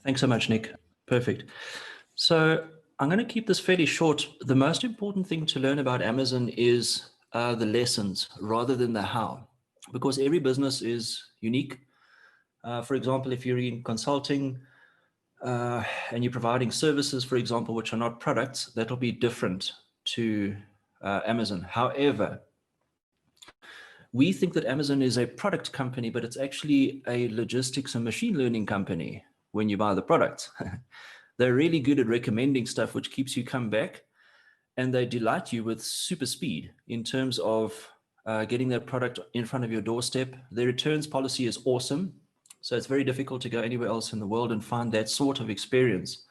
Thanks so much, Nick. Perfect. So I'm going to keep this fairly short. The most important thing to learn about Amazon is the lessons rather than the how, because every business is unique. For example, if you're in consulting and you're providing services, for example, which are not products, that'll be different to Amazon. However, we think that Amazon is a product company, but it's actually a logistics and machine learning company when you buy the product. They're really good at recommending stuff which keeps you come back, and they delight you with super speed in terms of getting that product in front of your doorstep. Their returns policy is awesome. So it's very difficult to go anywhere else in the world and find that sort of experience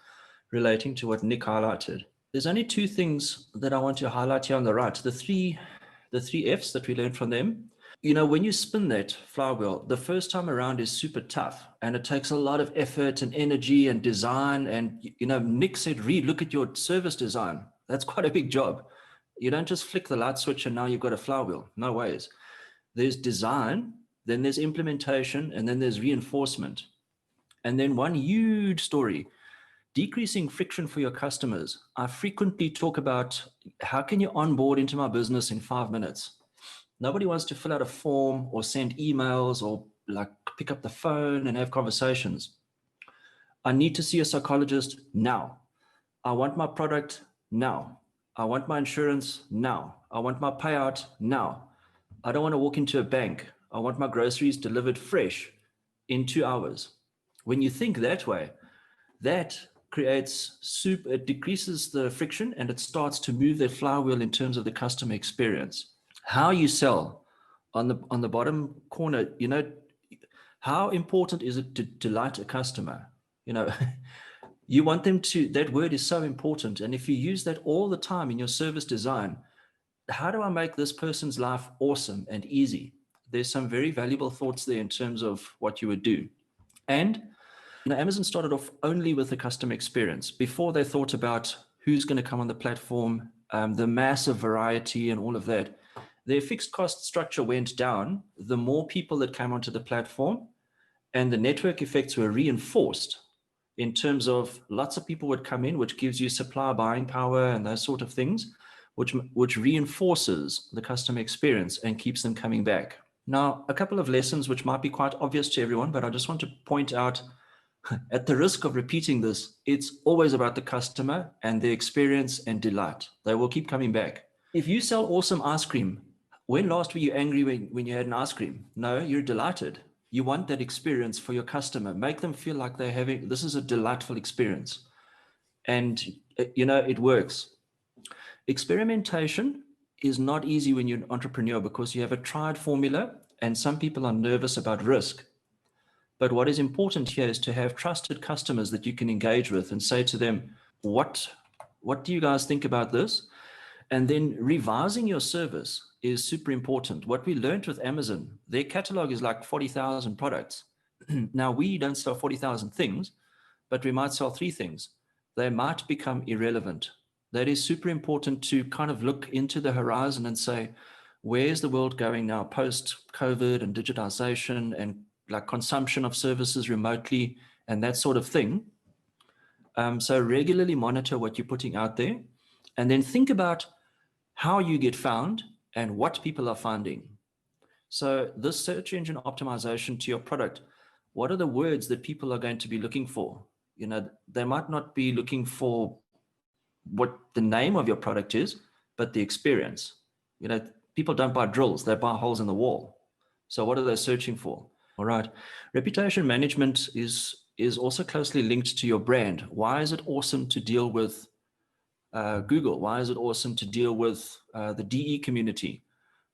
relating to what Nick highlighted. There's only two things that I want to highlight here on the right. The three F's that we learned from them. You know, when you spin that flywheel, the first time around is super tough, and it takes a lot of effort and energy and design. And, you know, Nick said, Reed, look at your service design. That's quite a big job. You don't just flick the light switch and now you've got a flywheel. No ways. There's design, then there's implementation, and then there's reinforcement. And then one huge story, decreasing friction for your customers. I frequently talk about how can you onboard into my business in 5 minutes? Nobody wants to fill out a form or send emails or like pick up the phone and have conversations. I need to see a psychologist now. I want my product now. I want my insurance now. I want my payout now. I don't want to walk into a bank. I want my groceries delivered fresh in 2 hours. When you think that way, that creates it decreases the friction, and it starts to move that flywheel in terms of the customer experience. How you sell on the bottom corner, you know, how important is it to delight a customer? You know, you want them to, that word is so important. And if you use that all the time in your service design, how do I make this person's life awesome and easy? There's some very valuable thoughts there in terms of what you would do. And, you know, Amazon started off only with the customer experience before they thought about who's going to come on the platform, the massive variety and all of that. Their fixed cost structure went down the more people that came onto the platform, and the network effects were reinforced in terms of lots of people would come in, which gives you supplier buying power and those sort of things, which reinforces the customer experience and keeps them coming back. Now, a couple of lessons which might be quite obvious to everyone, but I just want to point out, at the risk of repeating this, it's always about the customer and their experience and delight. They will keep coming back. If you sell awesome ice cream, when last were you angry when you had an ice cream? No, you're delighted. You want that experience for your customer. Make them feel like they're having, this is a delightful experience. And, you know, it works. Experimentation is not easy when you're an entrepreneur because you have a tried formula and some people are nervous about risk. But what is important here is to have trusted customers that you can engage with and say to them, what do you guys think about this? And then revising your service is super important. What we learned with Amazon, their catalog is like 40,000 products. Now, we don't sell 40,000 things, but we might sell 3 things. They might become irrelevant. That is super important to kind of look into the horizon and say, where's the world going now post-COVID and digitization and like consumption of services remotely and that sort of thing. So regularly monitor what you're putting out there, and then think about how you get found and what people are finding. So this search engine optimization to your product, what are the words that people are going to be looking for? You know, they might not be looking for what the name of your product is, but the experience. You know, people don't buy drills, they buy holes in the wall. So what are they searching for? All right. Reputation management is also closely linked to your brand. Why is it awesome to deal with Google? Why is it awesome to deal with the DE community?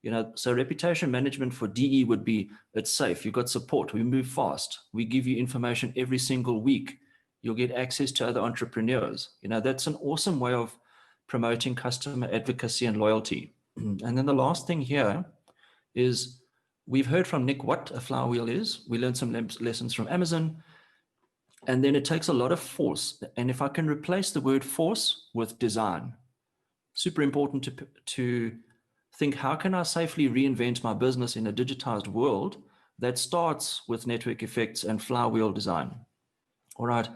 You know, so reputation management for DE would be, it's safe, you've got support, we move fast, we give you information every single week, you'll get access to other entrepreneurs. You know, that's an awesome way of promoting customer advocacy and loyalty. And then the last thing here is, we've heard from Nick what a flywheel is. We learned some lessons from Amazon. And then it takes a lot of force. And if I can replace the word force with design, super important to think, how can I safely reinvent my business in a digitized world that starts with network effects and flywheel design? All right.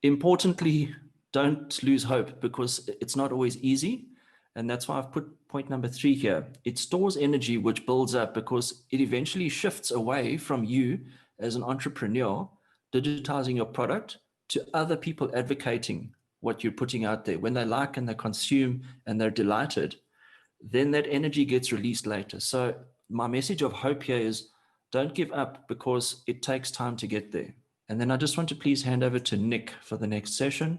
Importantly, don't lose hope, because it's not always easy. And that's why I've put point number 3 here. It stores energy, which builds up, because it eventually shifts away from you as an entrepreneur, digitizing your product, to other people advocating what you're putting out there. When they like and they consume and they're delighted, then that energy gets released later. So my message of hope here is, don't give up, because it takes time to get there. And then I just want to please hand over to Nick for the next session.